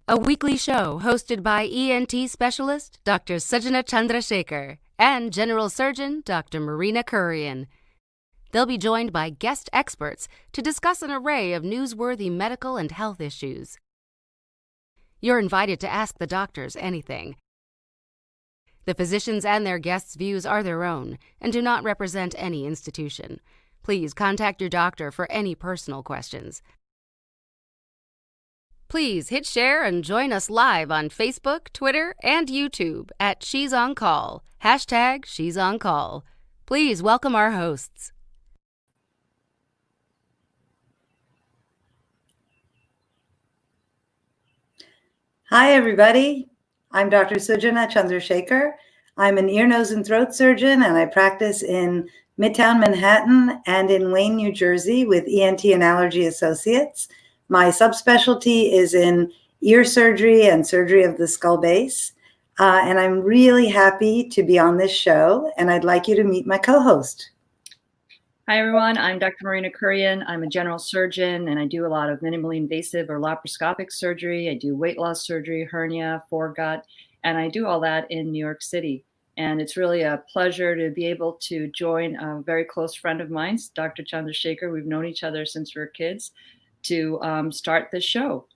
a weekly show hosted by ENT specialist Dr. Sujana Chandrasekhar and General Surgeon Dr. Marina Kurian. They'll be joined by guest experts to discuss an array of newsworthy medical and health issues. You're invited to ask the doctors anything. The physicians and their guests' views are their own and do not represent any institution. Please contact your doctor for any personal questions. Please hit share and join us live on Facebook, Twitter, and YouTube at She's On Call, hashtag She's On Call. Please welcome our hosts. Hi, everybody. I'm Dr. Sujana Chandrasekhar. I'm an ear, nose, and throat surgeon, and I practice in Midtown Manhattan and in Wayne, New Jersey with ENT and Allergy Associates. My subspecialty is in ear surgery and surgery of the skull base. And I'm really happy to be on this show, and I'd like you to meet my co-host. Hi, everyone. I'm Dr. Marina Kurian. I'm a general surgeon, and I do a lot of minimally invasive or laparoscopic surgery. I do weight loss surgery, hernia, foregut, and I do all that in New York City. And it's really a pleasure to be able to join a very close friend of mine, Dr. Chandrasekhar. We've known each other since we were kids, to start this show.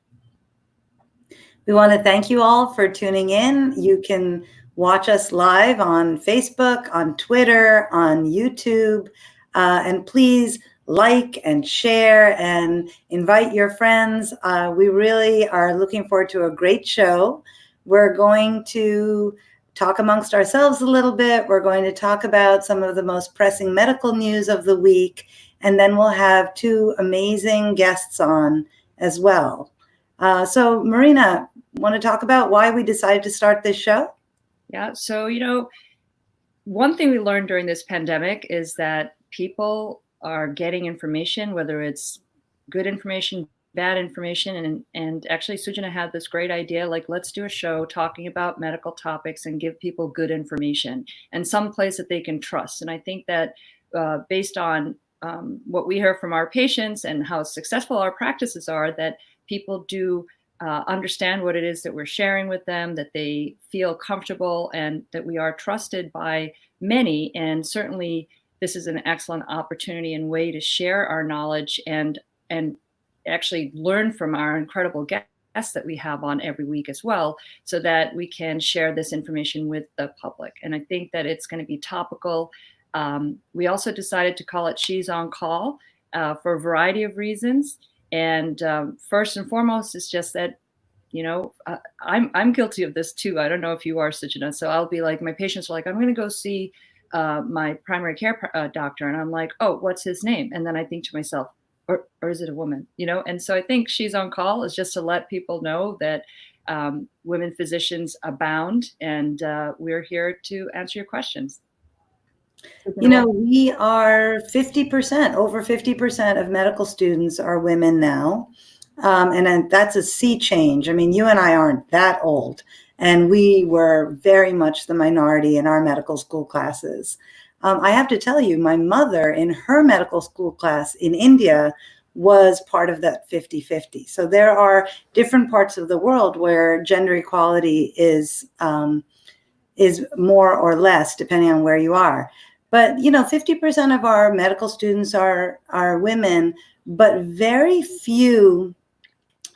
We want to thank you all for tuning in. You can watch us live on Facebook, on Twitter, on YouTube. And please like and share and invite your friends. We really are looking forward to a great show. We're going to talk amongst ourselves a little bit. We're going to talk about some of the most pressing medical news of the week. And then we'll have two amazing guests on as well. So Marina, want to talk about why we decided to start this show? Yeah, so, one thing we learned during this pandemic is that people are getting information, whether it's good information, bad information. And actually, Sujana had this great idea, like, let's do a show talking about medical topics and give people good information and some place that they can trust. And I think that based on what we hear from our patients and how successful our practices are, that people do understand what it is that we're sharing with them, that they feel comfortable, and that we are trusted by many. And certainly, this is an excellent opportunity and way to share our knowledge and actually learn from our incredible guests that we have on every week as well, so that we can share this information with the public. And I think that it's going to be topical. We also decided to call it She's On Call for a variety of reasons. And first and foremost, it's just that, I'm guilty of this too. I don't know if you are, Sujana. So I'll be like, my patients are like, I'm going to go see my primary care doctor. And I'm like, oh, what's his name? And then I think to myself, or is it a woman? And so I think She's On Call is just to let people know that women physicians abound, and we're here to answer your questions. We are 50%, over 50% of medical students are women now. And that's a sea change. I mean, you and I aren't that old, and we were very much the minority in our medical school classes. I have to tell you, my mother in her medical school class in India was part of that 50-50. So there are different parts of the world where gender equality is more or less, depending on where you are. But, 50% of our medical students are women, but very few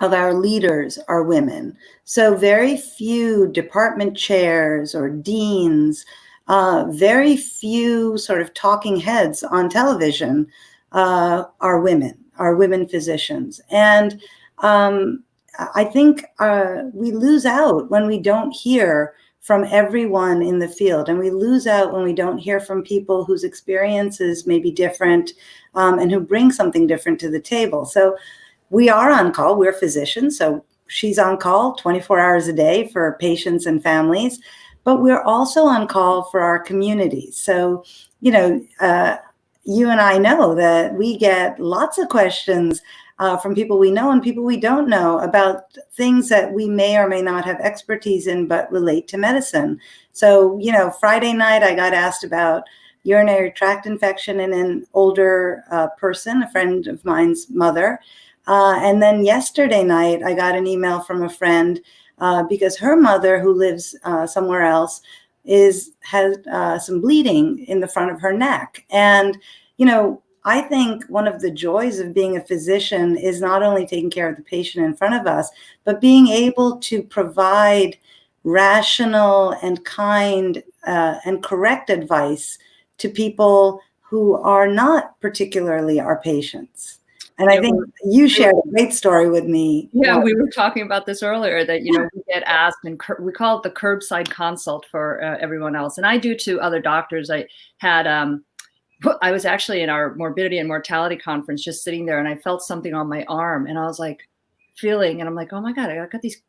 of our leaders are women. So very few department chairs or deans, very few sort of talking heads on television are women physicians. And I think we lose out when we don't hear from everyone in the field. And we lose out when we don't hear from people whose experiences may be different and who bring something different to the table. So we are on call. We're physicians. So She's on call 24 hours a day for patients and families. But we're also on call for our communities. So, you and I know that we get lots of questions from people we know and people we don't know about things that we may or may not have expertise in, but relate to medicine. So, Friday night I got asked about urinary tract infection in an older person, a friend of mine's mother. And then yesterday night, I got an email from a friend because her mother, who lives somewhere else, has some bleeding in the front of her neck. And, I think one of the joys of being a physician is not only taking care of the patient in front of us, but being able to provide rational and kind and correct advice to people who are not particularly our patients. And I think you shared a great story with me. Yeah, we were talking about this earlier that, we get asked, and we call it the curbside consult for everyone else. And I do to other doctors. I was actually in our morbidity and mortality conference, just sitting there, and I felt something on my arm, and I was like feeling, and I'm like, oh my God, I got these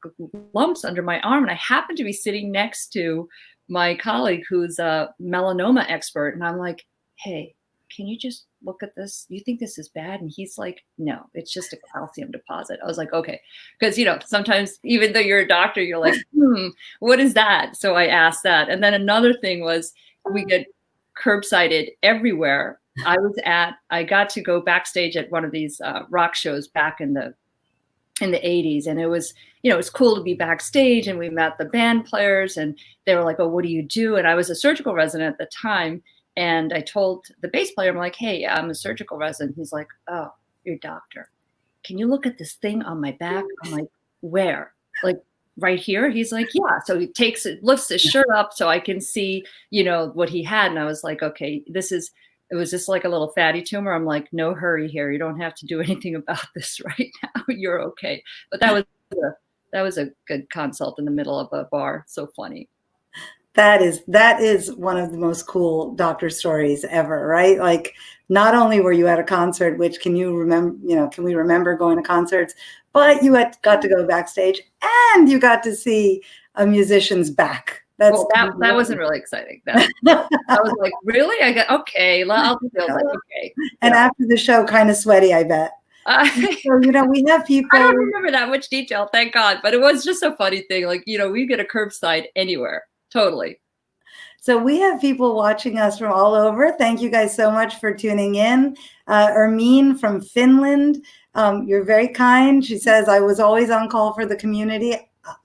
lumps under my arm. And I happened to be sitting next to my colleague who's a melanoma expert. And I'm like, hey, can you just look at this? You think this is bad? And he's like, no, it's just a calcium deposit. I was like, okay. Because, sometimes even though you're a doctor, you're like, what is that? So I asked that. And then another thing was we get curbsided everywhere. I got to go backstage at one of these rock shows back in the 80s. And it was, it was cool to be backstage, and we met the band players, and they were like, oh, what do you do? And I was a surgical resident at the time. And I told the bass player, I'm like, hey, I'm a surgical resident. He's like, oh, you're a doctor. Can you look at this thing on my back? I'm like, where? Like right here? He's like, yeah. So he lifts his shirt up so I can see, what he had. And I was like, okay, it was just like a little fatty tumor. I'm like, no hurry here. You don't have to do anything about this right now. You're okay. But that was a good consult in the middle of a bar. So funny. That is one of the most cool doctor stories ever, right? Like, not only were you at a concert, which can we remember going to concerts, but you got to go backstage and you got to see a musician's back. That wasn't really exciting. I was like, really? Okay. I'll do it. Like, okay. And after the show, kind of sweaty, I bet. So, we have people. I don't remember that much detail, thank God. But it was just a funny thing. Like, we get a curbside anywhere. Totally. So we have people watching us from all over. Thank you guys so much for tuning in. Ermine from Finland, you're very kind. She says, I was always on call for the community.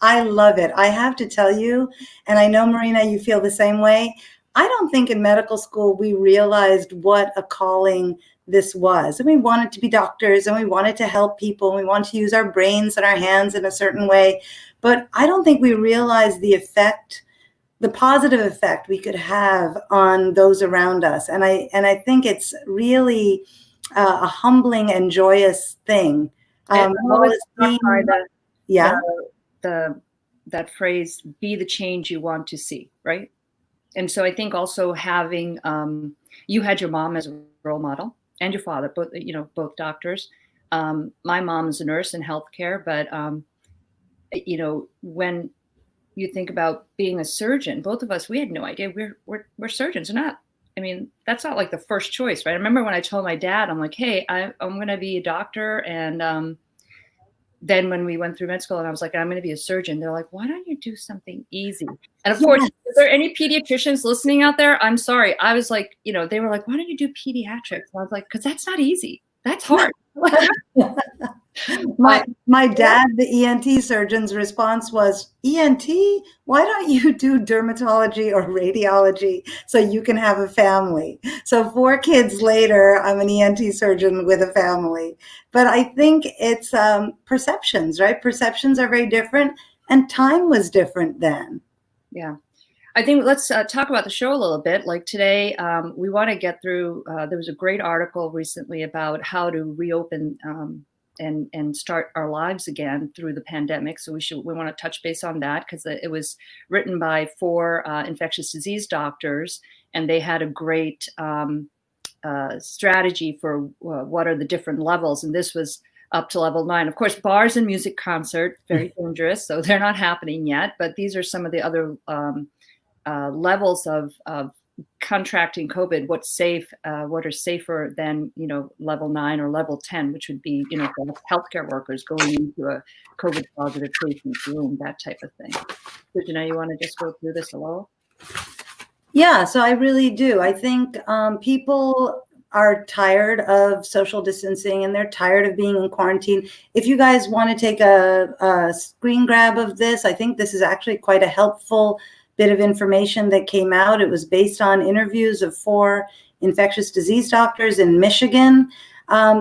I love it. I have to tell you, and I know, Marina, you feel the same way. I don't think in medical school we realized what a calling this was. And we wanted to be doctors, and we wanted to help people, and we wanted to use our brains and our hands in a certain way. But I don't think we realized the positive effect we could have on those around us. And I think it's really a humbling and joyous thing. That phrase, be the change you want to see, right? And so I think also having, you had your mom as a role model and your father, both doctors. My mom is a nurse in healthcare, but, when you think about being a surgeon, both of us, we had no idea we're surgeons. That's not like the first choice, right? I remember when I told my dad, I'm like, hey, I'm going to be a doctor. And then when we went through med school and I was like, I'm going to be a surgeon, they're like, why don't you do something easy? And of course, is there any pediatricians listening out there? I'm sorry. I was like, they were like, why don't you do pediatrics? And I was like, because that's not easy. That's hard. My dad, the ENT surgeon's response was, ENT? Why don't you do dermatology or radiology so you can have a family? So 4 kids later, I'm an ENT surgeon with a family. But I think it's perceptions, right? Perceptions are very different, and time was different then. Yeah. I think let's talk about the show a little bit. Like today, we want to get through, there was a great article recently about how to reopen and start our lives again through the pandemic. So we want to touch base on that because it was written by 4 infectious disease doctors, and they had a great strategy for what are the different levels. And this was up to level 9. Of course, bars and music concert, very dangerous. So they're not happening yet, but these are some of the other levels of contracting COVID, what's safe, what are safer than, level 9 or level 10, which would be, for healthcare workers going into a COVID positive patient's room, that type of thing. Sujana, you want to just go through this a little? Yeah, so I really do. I think people are tired of social distancing and they're tired of being in quarantine. If you guys want to take a screen grab of this, I think this is actually quite a helpful bit of information that came out. It was based on interviews of 4 infectious disease doctors in Michigan.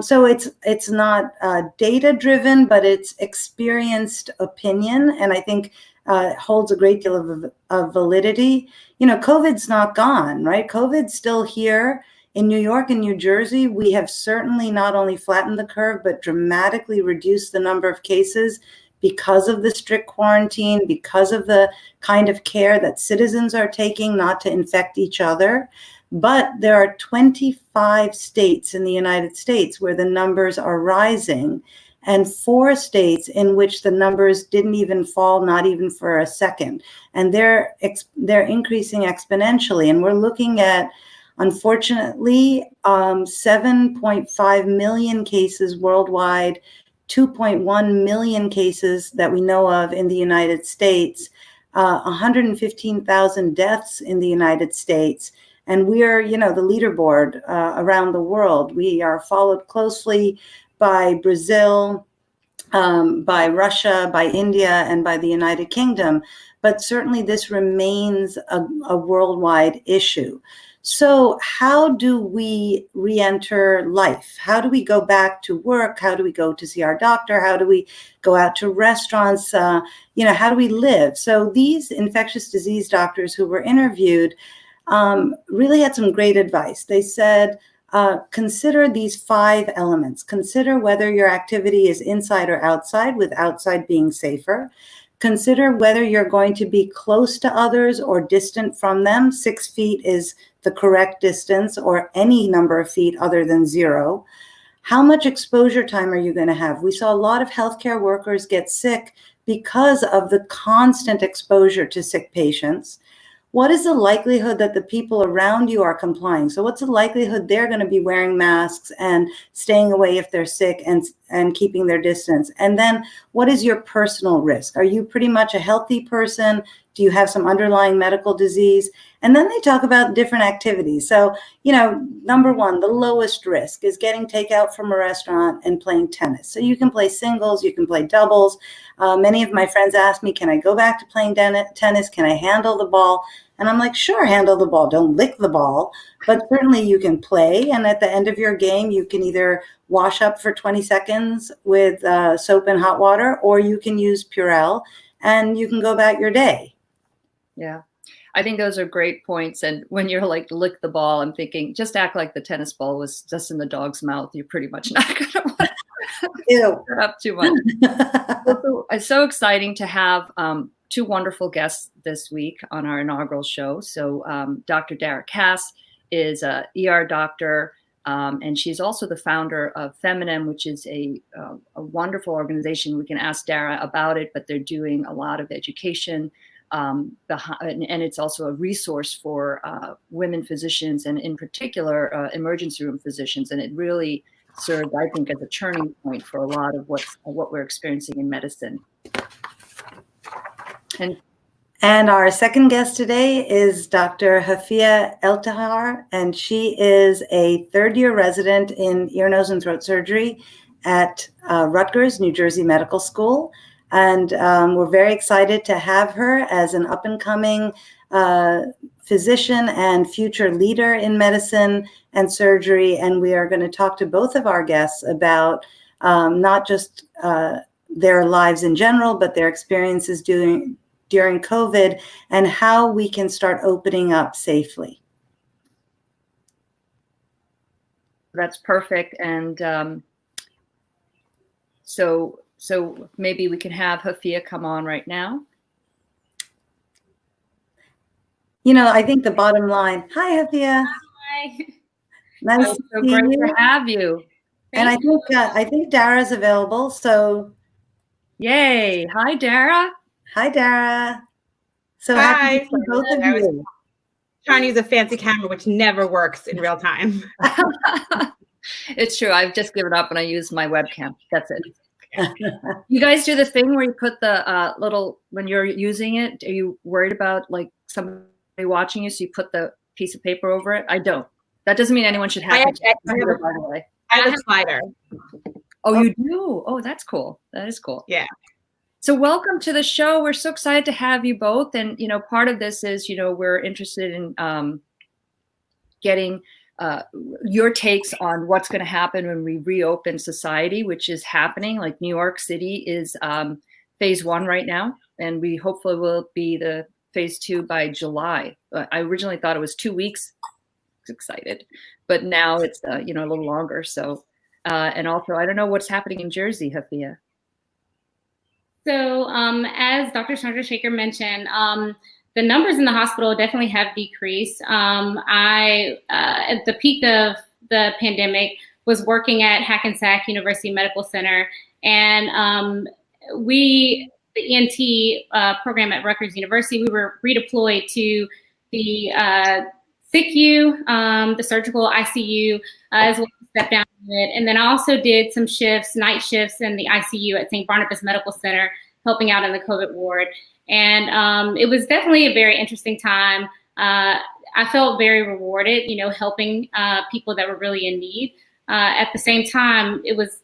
So it's not data driven, but it's experienced opinion, and I think holds a great deal of validity. COVID's not gone, right? COVID's still here. In New York and New Jersey, we have certainly not only flattened the curve, but dramatically reduced the number of cases because of the strict quarantine, because of the kind of care that citizens are taking not to infect each other. But there are 25 states in the United States where the numbers are rising, and 4 states in which the numbers didn't even fall, not even for a second. And they're increasing exponentially. And we're looking at, unfortunately, 7.5 million cases worldwide, 2.1 million cases that we know of in the United States, 115,000 deaths in the United States. And we are, the leaderboard around the world. We are followed closely by Brazil, by Russia, by India, and by the United Kingdom. But certainly this remains a worldwide issue. So how do we re-enter life? How do we go back to work? How do we go to see our doctor? How do we go out to restaurants? How do we live? So these infectious disease doctors who were interviewed really had some great advice. They said, consider these 5 elements. Consider whether your activity is inside or outside, with outside being safer. Consider whether you're going to be close to others or distant from them. 6 feet is the correct distance, or any number of feet other than 0. How much exposure time are you going to have? We saw a lot of healthcare workers get sick because of the constant exposure to sick patients. What is the likelihood that the people around you are complying? So what's the likelihood they're going to be wearing masks and staying away if they're sick and keeping their distance? And then what is your personal risk? Are you pretty much a healthy person? Do you have some underlying medical disease? And then they talk about different activities. So, number 1, the lowest risk is getting takeout from a restaurant and playing tennis. So you can play singles, you can play doubles. Many of my friends ask me, can I go back to playing tennis? Can I handle the ball? And I'm like, sure, handle the ball. Don't lick the ball, but certainly you can play. And at the end of your game, you can either wash up for 20 seconds with soap and hot water, or you can use Purell and you can go about your day. Yeah, I think those are great points. And when you're like, lick the ball, I'm thinking, just act like the tennis ball was just in the dog's mouth. You're pretty much not going to want to put up too much. It's so exciting to have 2 wonderful guests this week on our inaugural show. So Dr. Dara Kass is an ER doctor, and she's also the founder of Feminine, which is a wonderful organization. We can ask Dara about it, but they're doing a lot of education and it's also a resource for women physicians, and in particular emergency room physicians. And it really served, I think, as a turning point for a lot of what we're experiencing in medicine. And our second guest today is Dr. Hafiah Eltahir, and she is a 3rd-year resident in ear, nose, and throat surgery at Rutgers, New Jersey Medical School. And we're very excited to have her as an up-and-coming physician and future leader in medicine and surgery. And we are going to talk to both of our guests about not just their lives in general, but their experiences during COVID and how we can start opening up safely. That's perfect. And so maybe we can have Hafiah come on right now. I think the bottom line. Hi, Hafiah. Hi. Nice to so see great you. to have you. And I think Dara's available. So, yay! Hi, Dara. Hi, Dara. So Hi. happy to see both of I was you. trying to use a fancy camera, which never works in real time. It's true. I've just given up and I use my webcam. That's it. You guys do the thing where you put the little, when you're using it, are you worried about like somebody watching you? So you put the piece of paper over it? I don't. That doesn't mean anyone should have it, by the way. I have a slider. Oh, you do? Oh, that's cool. That is cool. Yeah. So welcome to the show. We're so excited to have you both. And, part of this is, we're interested in getting your takes on what's going to happen when we reopen society, which is happening. Like New York City is phase 1 right now, and we hopefully will be the phase 2 by July. I originally thought it was 2 weeks. I was excited, but now it's a little longer. So, and also, I don't know what's happening in Jersey, Hafiah. So as Dr. Chandrasekhar mentioned, the numbers in the hospital definitely have decreased. I, at the peak of the pandemic, was working at Hackensack University Medical Center, and the ENT program at Rutgers University, we were redeployed to the SICU, the surgical ICU, as well as step down unit. And then I also did some night shifts in the ICU at St. Barnabas Medical Center, helping out in the COVID ward. And it was definitely a very interesting time. I felt very rewarded, helping people that were really in need. At the same time, it was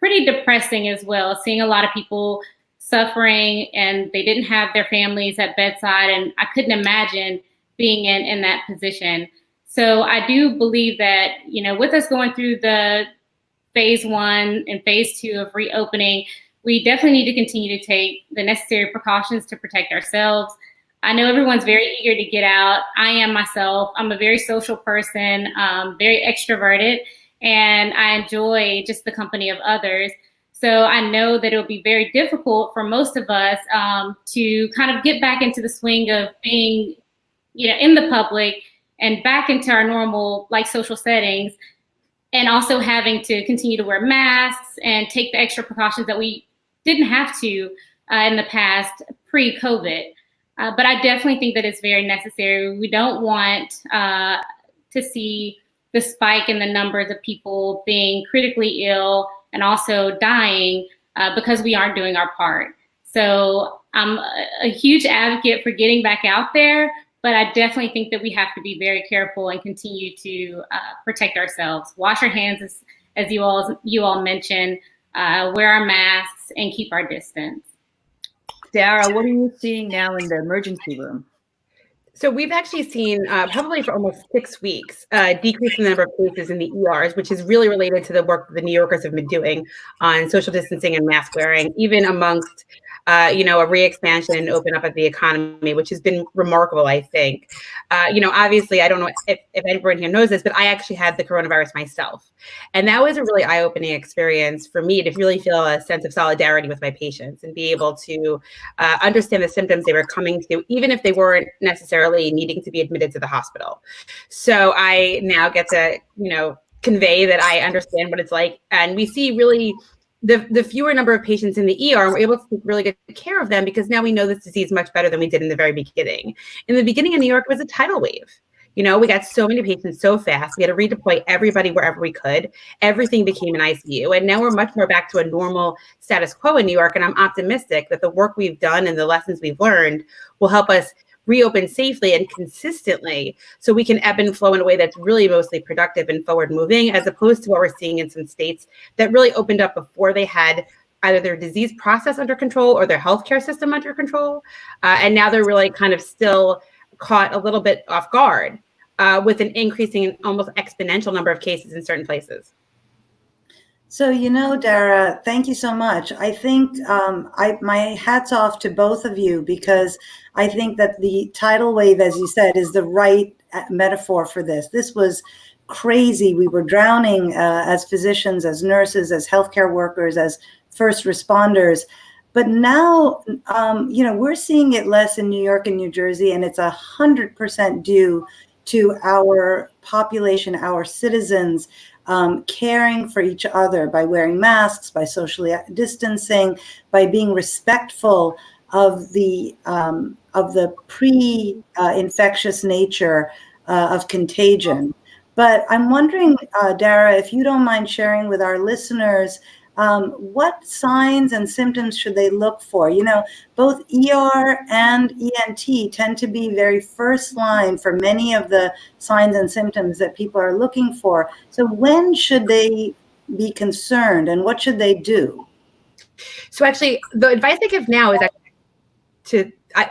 pretty depressing as well, seeing a lot of people suffering and they didn't have their families at bedside. And I couldn't imagine being in that position. So I do believe that, with us going through the phase 1 and phase 2 of reopening, we definitely need to continue to take the necessary precautions to protect ourselves. I know everyone's very eager to get out. I am myself. I'm a very social person, very extroverted, and I enjoy just the company of others. So I know that it'll be very difficult for most of us to kind of get back into the swing of being, in the public and back into our normal social settings, and also having to continue to wear masks and take the extra precautions that we didn't have to in the past pre-COVID. But I definitely think that it's very necessary. We don't want to see the spike in the numbers of people being critically ill and also dying because we aren't doing our part. So I'm a huge advocate for getting back out there, but I definitely think that we have to be very careful and continue to protect ourselves. Wash our hands, as you all mentioned, wear our masks, and keep our distance. Dara, what are you seeing now in the emergency room? So we've actually seen probably for almost 6 weeks decrease in the number of cases in the ERs, which is really related to the work that the New Yorkers have been doing on social distancing and mask wearing, even amongst a re-expansion and open up of the economy, which has been remarkable, I think. Obviously, I don't know if everyone here knows this, but I actually had the coronavirus myself. And that was a really eye-opening experience for me to really feel a sense of solidarity with my patients and be able to understand the symptoms they were coming to, even if they weren't necessarily needing to be admitted to the hospital. So I now get to, convey that I understand what it's like. And we see really the fewer number of patients in the ER, we're able to take really good care of them because now we know this disease much better than we did in the very beginning. In the beginning in New York, it was a tidal wave. We got so many patients so fast. We had to redeploy everybody wherever we could. Everything became an ICU. And now we're much more back to a normal status quo in New York. And I'm optimistic that the work we've done and the lessons we've learned will help us reopen safely and consistently so we can ebb and flow in a way that's really mostly productive and forward moving, as opposed to what we're seeing in some states that really opened up before they had either their disease process under control or their healthcare system under control. And now they're really kind of still caught a little bit off guard with an increasing, almost exponential number of cases in certain places. So, Dara, thank you so much. I think my hat's off to both of you, because I think that the tidal wave, as you said, is the right metaphor for this. This was crazy. We were drowning as physicians, as nurses, as healthcare workers, as first responders. But now, we're seeing it less in New York and New Jersey, and it's 100% due to our population, our citizens, caring for each other by wearing masks, by socially distancing, by being respectful of the pre-infectious nature of contagion. But I'm wondering, Dara, if you don't mind sharing with our listeners what signs and symptoms should they look for? You know, both ER and ENT tend to be very first line for many of the signs and symptoms that people are looking for. So when should they be concerned and what should they do? So actually, the advice I give now is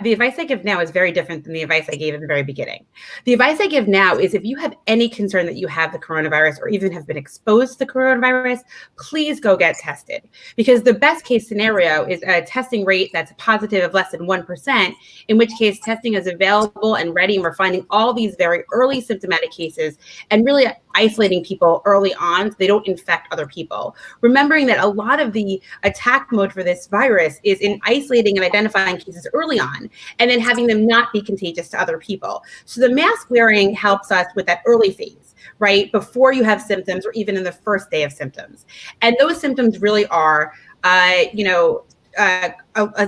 the advice I give now is very different than the advice I gave in the very beginning. The advice I give now is if you have any concern that you have the coronavirus or even have been exposed to the coronavirus, please go get tested. Because the best case scenario is a testing rate that's positive of less than 1%, in which case testing is available and ready, and we're finding all these very early symptomatic cases and really isolating people early on so they don't infect other people. Remembering that a lot of the attack mode for this virus is in isolating and identifying cases early on, and then having them not be contagious to other people. So the mask wearing helps us with that early phase, right? Before you have symptoms or even in the first day of symptoms. And those symptoms really are, a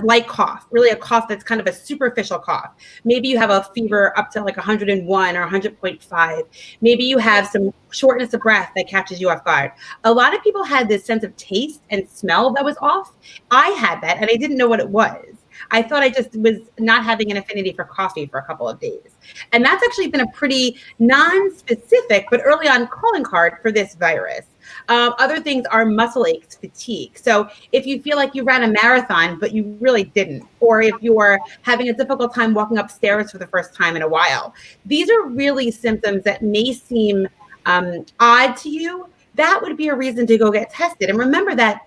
light cough, really a cough that's kind of a superficial cough. Maybe you have a fever up to like 101 or 100.5. Maybe you have some shortness of breath that catches you off guard. A lot of people had this sense of taste and smell that was off. I had that and I didn't know what it was. I thought I just was not having an affinity for coffee for a couple of days. And that's actually been a pretty non-specific, but early on calling card for this virus. Other things are muscle aches, fatigue. So if you feel like you ran a marathon, but you really didn't, or if you're having a difficult time walking upstairs for the first time in a while, these are really symptoms that may seem odd to you. That would be a reason to go get tested. And remember that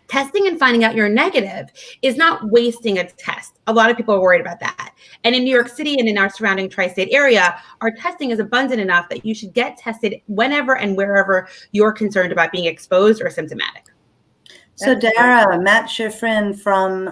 testing and finding out you're negative is not wasting a test. A lot of people are worried about that. And in New York City and in our surrounding tri-state area, our testing is abundant enough that you should get tested whenever and wherever you're concerned about being exposed or symptomatic. So Dara, Matt Schifrin from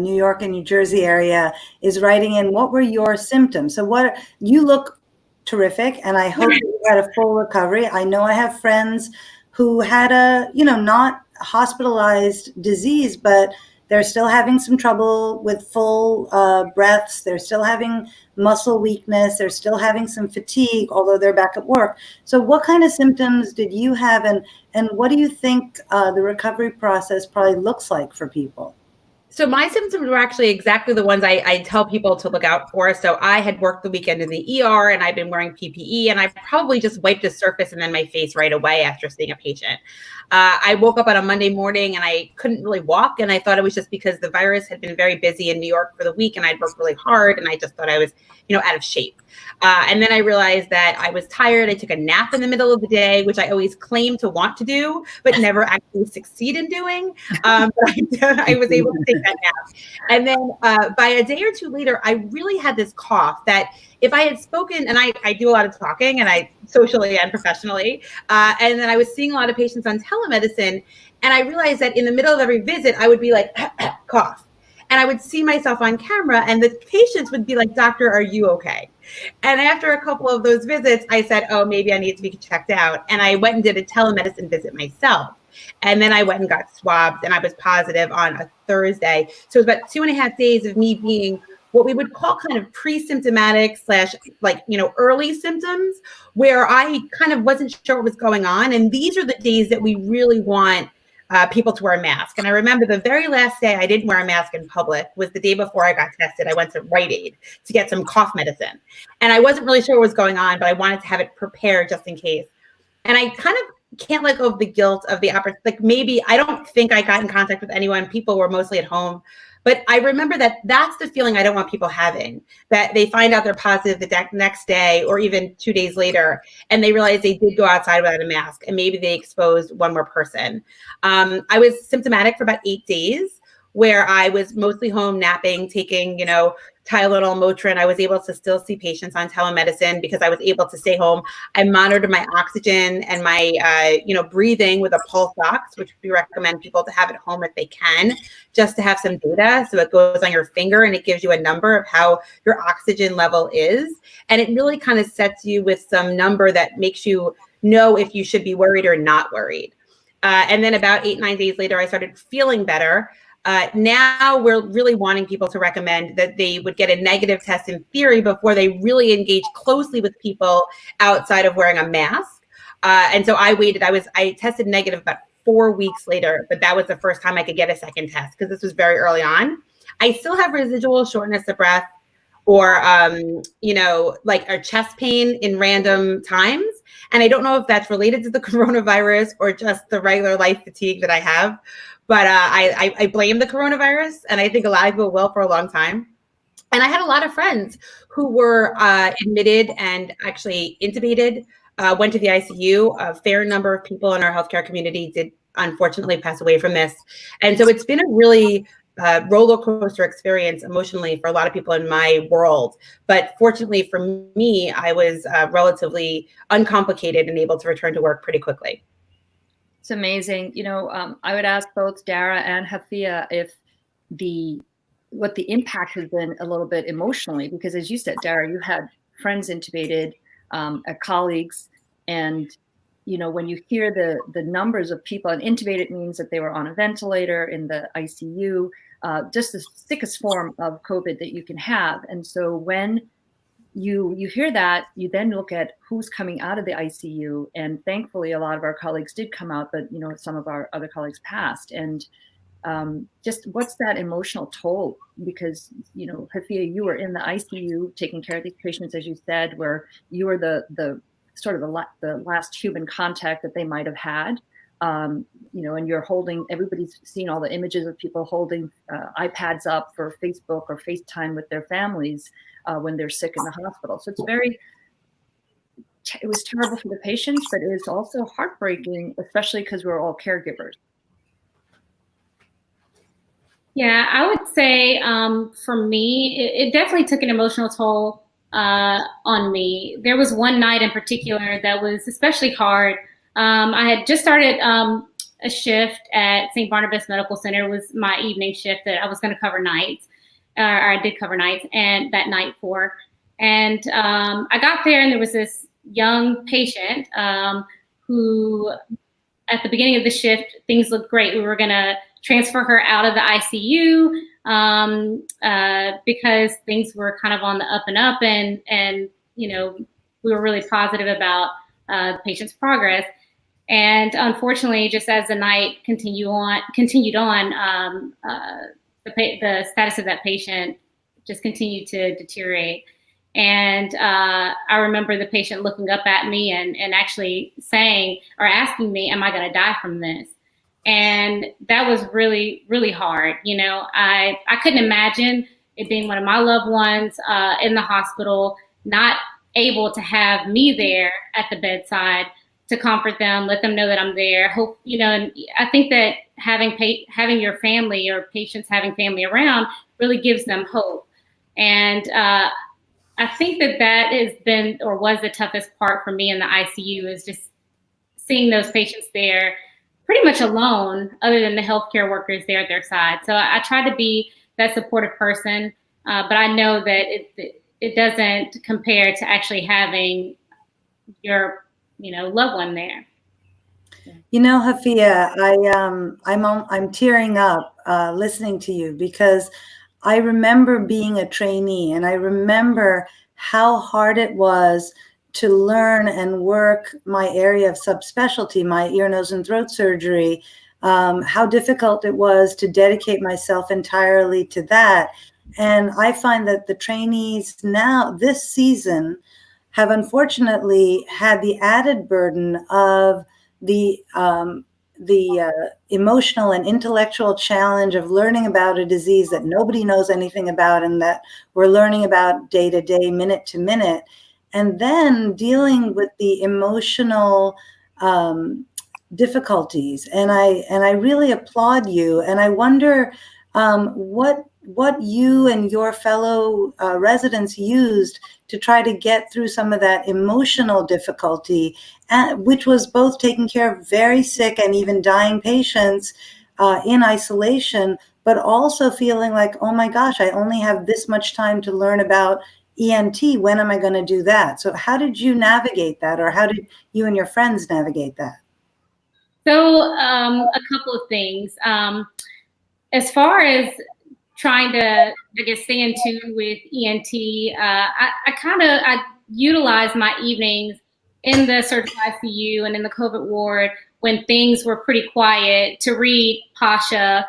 New York and New Jersey area is writing in, what were your symptoms? So you look terrific, and I hope you had a full recovery. I know I have friends who had not hospitalized disease, but they're still having some trouble with full breaths. They're still having muscle weakness. They're still having some fatigue, although they're back at work. So what kind of symptoms did you have, and what do you think the recovery process probably looks like for people? So my symptoms were actually exactly the ones I tell people to look out for. So I had worked the weekend in the ER and I've been wearing PPE, and I probably just wiped the surface and then my face right away after seeing a patient. I woke up on a Monday morning and I couldn't really walk, and I thought it was just because the virus had been very busy in New York for the week and I'd worked really hard, and I just thought I was, out of shape. And then I realized that I was tired. I took a nap in the middle of the day, which I always claim to want to do, but never actually succeed in doing. But I was able to take that nap. And then by a day or two later, I really had this cough that if I had spoken, and I do a lot of talking, and I socially and professionally, and then I was seeing a lot of patients on telemedicine, and I realized that in the middle of every visit, I would be like, cough. And I would see myself on camera, and the patients would be like, "Doctor, are you okay?" And after a couple of those visits, I said, "Oh, maybe I need to be checked out." And I went and did a telemedicine visit myself. And then I went and got swabbed, and I was positive on a Thursday. So it was about 2.5 days of me being what we would call kind of pre-symptomatic / early symptoms, where I kind of wasn't sure what was going on. And these are the days that we really want people to wear a mask. And I remember the very last day I didn't wear a mask in public was the day before I got tested. I went to Rite Aid to get some cough medicine. And I wasn't really sure what was going on, but I wanted to have it prepared just in case. And I kind of can't let go of the guilt of the opportunity. Like, maybe I don't think I got in contact with anyone. People were mostly at home. But I remember that that's the feeling I don't want people having, that they find out they're positive the next day or even 2 days later, and they realize they did go outside without a mask, and maybe they exposed one more person. I was symptomatic for about 8 days, where I was mostly home napping, taking, Tylenol, Motrin. I was able to still see patients on telemedicine because I was able to stay home. I monitored my oxygen and my, breathing with a pulse ox, which we recommend people to have at home if they can, just to have some data. So it goes on your finger and it gives you a number of how your oxygen level is. And it really kind of sets you with some number that makes you know if you should be worried or not worried. And then about 8-9 days later, I started feeling better. Now we're really wanting people to recommend that they would get a negative test in theory before they really engage closely with people outside of wearing a mask. And so I waited. I tested negative about 4 weeks later, but that was the first time I could get a second test because this was very early on. I still have residual shortness of breath or, like a chest pain in random times. And I don't know if that's related to the coronavirus or just the regular life fatigue that I have. But I blame the coronavirus, and I think a lot of people will for a long time. And I had a lot of friends who were admitted and actually intubated, went to the ICU. A fair number of people in our healthcare community did unfortunately pass away from this. And so it's been a really roller coaster experience emotionally for a lot of people in my world. But fortunately for me, I was relatively uncomplicated and able to return to work pretty quickly. It's amazing. I would ask both Dara and Hafiah if what the impact has been a little bit emotionally, because as you said, Dara, you had friends intubated, colleagues, and when you hear the numbers of people, and intubated means that they were on a ventilator in the ICU, just the sickest form of COVID that you can have. And so when you hear that, you then look at who's coming out of the ICU, and thankfully a lot of our colleagues did come out, but some of our other colleagues passed. And just what's that emotional toll? Because Hafiah, you were in the ICU taking care of these patients, as you said, where you were the sort of the last human contact that they might have had. And you're holding, everybody's seen all the images of people holding iPads up for Facebook or FaceTime with their families when they're sick in the hospital. So it was terrible for the patients, but it was also heartbreaking, especially because we're all caregivers. Yeah, I would say for me, it definitely took an emotional toll on me. There was one night in particular that was especially hard. I had just started a shift at St. Barnabas Medical Center. It was my evening shift that I was going to cover nights, or I did cover nights, and that night for. And I got there, and there was this young patient who, at the beginning of the shift, things looked great. We were going to transfer her out of the ICU because things were kind of on the up and up, and we were really positive about the patient's progress. And unfortunately, just as the night continued on, the status of that patient just continued to deteriorate. And I remember the patient looking up at me and actually saying or asking me, "Am I going to die from this?" And that was really, really hard. I couldn't imagine it being one of my loved ones in the hospital, not able to have me there at the bedside to comfort them, let them know that I'm there. Hope, and I think that having your family or patients having family around really gives them hope. And I think that has been or was the toughest part for me in the ICU, is just seeing those patients there pretty much alone, other than the healthcare workers there at their side. So I try to be that supportive person, but I know that it doesn't compare to actually having your loved one there. Hafiah, I'm tearing up listening to you, because I remember being a trainee, and I remember how hard it was to learn and work my area of subspecialty, my ear, nose, and throat surgery, how difficult it was to dedicate myself entirely to that. And I find that the trainees now, this season, have unfortunately had the added burden of the emotional and intellectual challenge of learning about a disease that nobody knows anything about, and that we're learning about day to day, minute to minute, and then dealing with the emotional difficulties. And I really applaud you. And I wonder what you and your fellow residents used to try to get through some of that emotional difficulty, which was both taking care of very sick and even dying patients in isolation, but also feeling like, oh my gosh, I only have this much time to learn about ENT. When am I going to do that? So how did you navigate that, or how did you and your friends navigate that? So a couple of things. As far as trying to, I guess, stay in tune with ENT, I utilize my evenings in the surgical ICU and in the COVID ward when things were pretty quiet to read Pasha,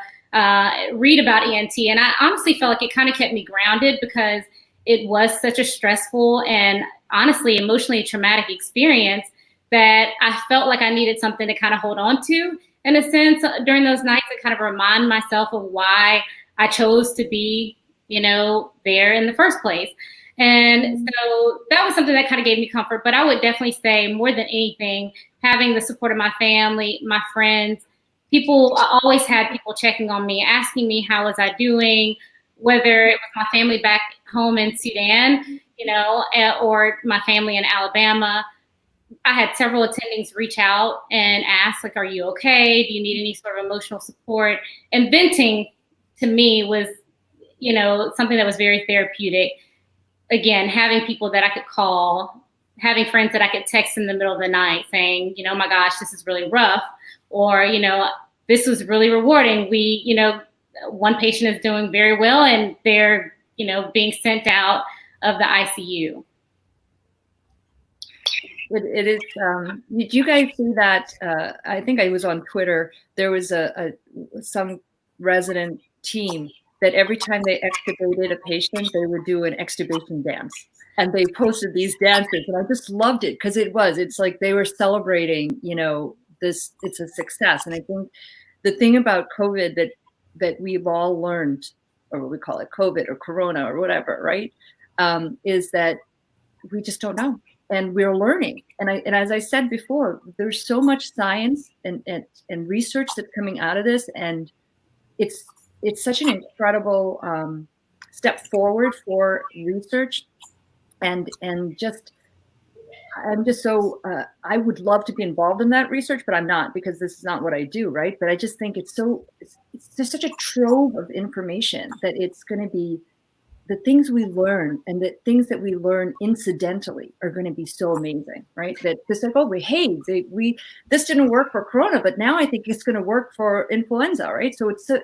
read about ENT. And I honestly felt like it kind of kept me grounded because it was such a stressful and honestly emotionally traumatic experience that I felt like I needed something to kind of hold on to in a sense during those nights and kind of remind myself of why I chose to be, there in the first place. And so that was something that kind of gave me comfort. But I would definitely say more than anything, having the support of my family, my friends, I always had people checking on me, asking me how was I doing, whether it was my family back home in Sudan, or my family in Alabama. I had several attendings reach out and ask, like, are you okay? Do you need any sort of emotional support? And venting to me was, something that was very therapeutic. Again, having people that I could call, having friends that I could text in the middle of the night saying, oh my gosh, this is really rough. Or, this was really rewarding. One patient is doing very well and they're, being sent out of the ICU. It is. Did you guys see that? I think I was on Twitter. There was some resident team that every time they extubated a patient, they would do an extubation dance, and they posted these dances, and I just loved it because it's like they were celebrating, this. It's a success, and I think the thing about COVID that we've all learned, or what we call it, COVID or Corona or whatever, right, is that we just don't know. And we're learning. And as I said before, there's so much science and research that's coming out of this. And it's such an incredible step forward for research. And just, I'm just so, I would love to be involved in that research, but I'm not, because this is not what I do, right? But I just think it's just such a trove of information that it's going to be, the things we learn and the things that we learn incidentally are going to be so amazing, right? That this like, this didn't work for Corona, but now I think it's going to work for influenza, right? So it's good.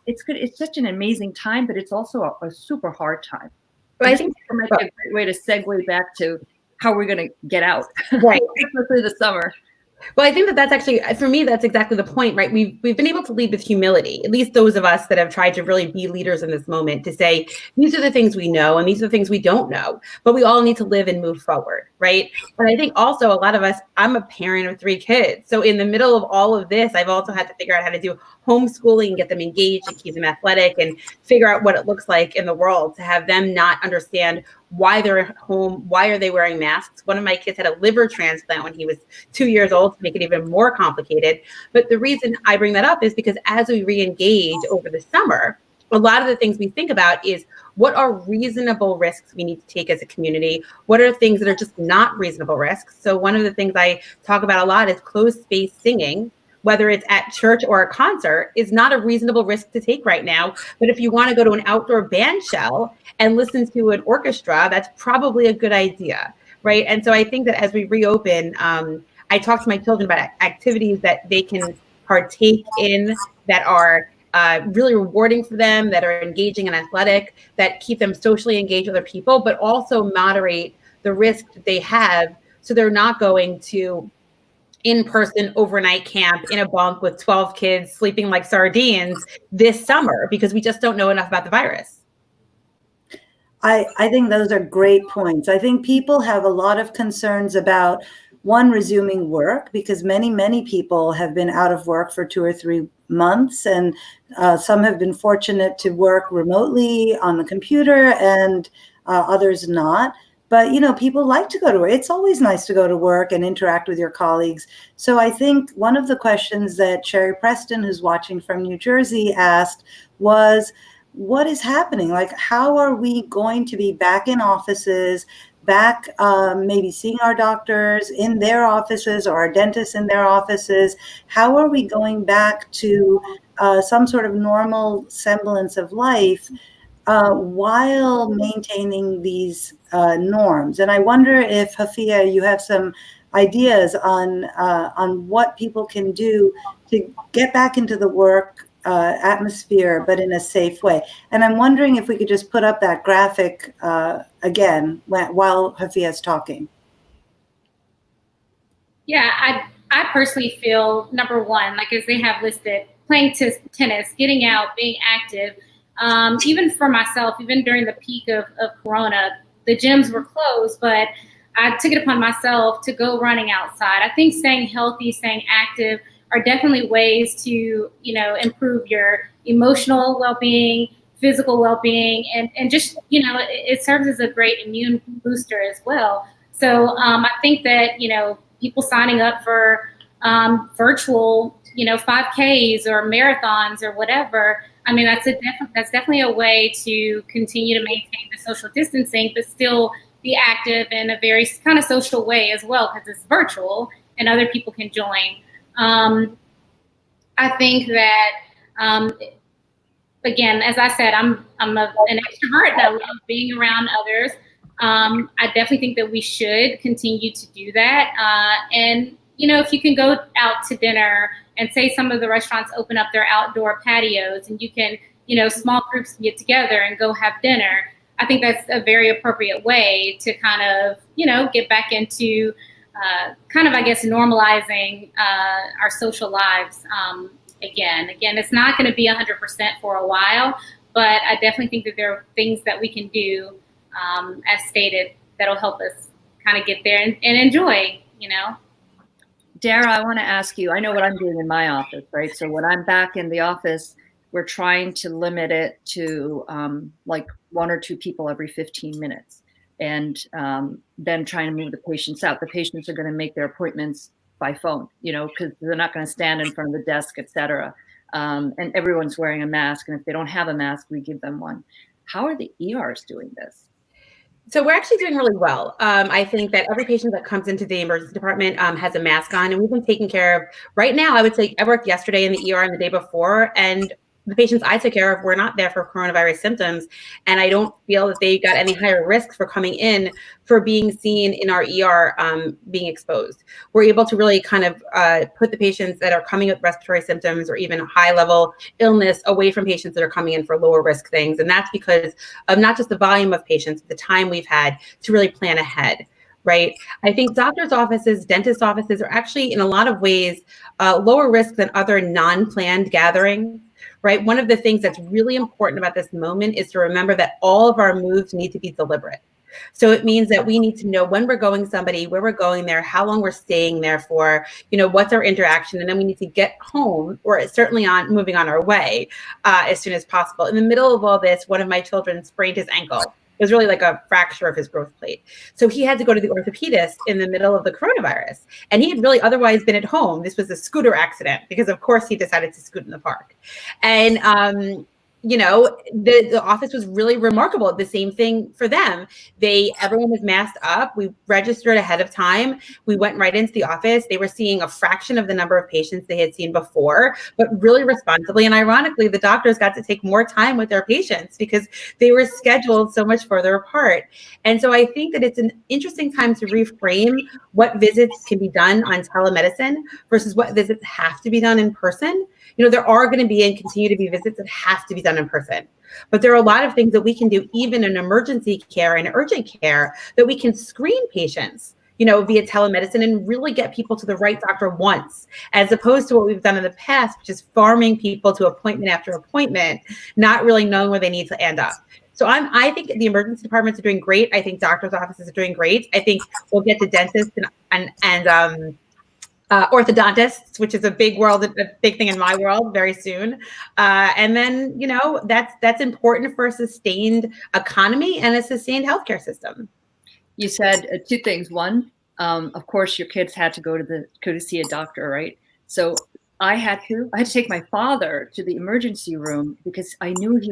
It's such an amazing time, but it's also a super hard time. But I think it might be a great way to segue back to how we're going to get out, right? Especially the summer. Well, I think that's actually, for me, that's exactly the point, right? We've been able to lead with humility, at least those of us that have tried to really be leaders in this moment, to say, these are the things we know and these are the things we don't know, but we all need to live and move forward, right? And I think also a lot of us, I'm a parent of 3 kids. So in the middle of all of this, I've also had to figure out how to do homeschooling and get them engaged and keep them athletic and figure out what it looks like in the world to have them not understand why they're at home, why are they wearing masks. One of my kids had a liver transplant when he was 2 years old to make it even more complicated. But the reason I bring that up is because as we re-engage over the summer, a lot of the things we think about is what are reasonable risks we need to take as a community? What are things that are just not reasonable risks? So one of the things I talk about a lot is closed space singing, whether it's at church or a concert, is not a reasonable risk to take right now. But if you want to go to an outdoor band shell and listen to an orchestra, that's probably a good idea, right? And so I think that as we reopen, I talk to my children about activities that they can partake in that are really rewarding for them, that are engaging and athletic, that keep them socially engaged with other people, but also moderate the risk that they have so they're not going to in-person overnight camp in a bunk with 12 kids sleeping like sardines this summer, because we just don't know enough about the virus. I think those are great points. I think people have a lot of concerns about, one, resuming work, because many people have been out of work for 2 or 3 months, and some have been fortunate to work remotely on the computer and others not. But, people like to go to work. It's always nice to go to work and interact with your colleagues. So I think one of the questions that Sherry Preston, who's watching from New Jersey, asked was, what is happening? Like, how are we going to be back in offices, back maybe seeing our doctors in their offices or our dentists in their offices? How are we going back to some sort of normal semblance of life while maintaining these norms? And I wonder if, Hafiah, you have some ideas on what people can do to get back into the work atmosphere, but in a safe way. And I'm wondering if we could just put up that graphic again while Hafiah is talking. Yeah, I personally feel, number one, like as they have listed, playing tennis, getting out, being active. Even for myself, even during the peak of Corona, the gyms were closed, but I took it upon myself to go running outside. I think staying healthy, staying active are definitely ways to, improve your emotional well-being, physical well-being, and just, it serves as a great immune booster as well. So I think that, people signing up for virtual, 5Ks or marathons or whatever, I mean, that's definitely a way to continue to maintain the social distancing, but still be active in a very kind of social way as well, because it's virtual and other people can join. I think that, again, as I said, I'm an extrovert and I love being around others. I definitely think that we should continue to do that. And, if you can go out to dinner and say some of the restaurants open up their outdoor patios and you can, small groups can get together and go have dinner, I think that's a very appropriate way to kind of, get back into kind of, I guess, normalizing our social lives again. Again, it's not going to be 100% for a while, but I definitely think that there are things that we can do, as stated, that'll help us kind of get there and enjoy, Dara, I want to ask you, I know what I'm doing in my office, right? So when I'm back in the office, we're trying to limit it to like 1 or 2 people every 15 minutes and then trying to move the patients out. The patients are going to make their appointments by phone, because they're not going to stand in front of the desk, et cetera. And everyone's wearing a mask. And if they don't have a mask, we give them one. How are the ERs doing this? So we're actually doing really well. I think that every patient that comes into the emergency department has a mask on, and we've been taking care of. Right now, I would say I worked yesterday in the ER and the day before, and the patients I took care of were not there for coronavirus symptoms, and I don't feel that they got any higher risks for coming in for being seen in our ER being exposed. We're able to really kind of put the patients that are coming with respiratory symptoms or even high-level illness away from patients that are coming in for lower risk things, and that's because of not just the volume of patients, but the time we've had to really plan ahead. Right. I think doctors' offices, dentist offices are actually in a lot of ways lower risk than other non-planned gatherings. Right. One of the things that's really important about this moment is to remember that all of our moves need to be deliberate. So it means that we need to know when we're going somebody, where we're going there, how long we're staying there for, what's our interaction. And then we need to get home or certainly moving on our way as soon as possible. In the middle of all this, one of my children sprained his ankle. It was really like a fracture of his growth plate. So he had to go to the orthopedist in the middle of the coronavirus. And he had really otherwise been at home. This was a scooter accident because, of course, he decided to scoot in the park. And, the office was really remarkable. The same thing for them. Everyone was masked up. We registered ahead of time. We went right into the office. They were seeing a fraction of the number of patients they had seen before, but really responsibly. And ironically, the doctors got to take more time with their patients because they were scheduled so much further apart. And so I think that it's an interesting time to reframe what visits can be done on telemedicine versus what visits have to be done in person. There are going to be and continue to be visits that have to be done in person. But there are a lot of things that we can do, even in emergency care and urgent care, that we can screen patients, via telemedicine and really get people to the right doctor once, as opposed to what we've done in the past, which is farming people to appointment after appointment, not really knowing where they need to end up. So I think the emergency departments are doing great. I think doctors' offices are doing great. I think we'll get to dentists and orthodontists, which is a big thing in my world very soon. And then, that's important for a sustained economy and a sustained healthcare system. You said 2 things. One, of course, your kids had to go to see a doctor, right? So I had to take my father to the emergency room because I knew he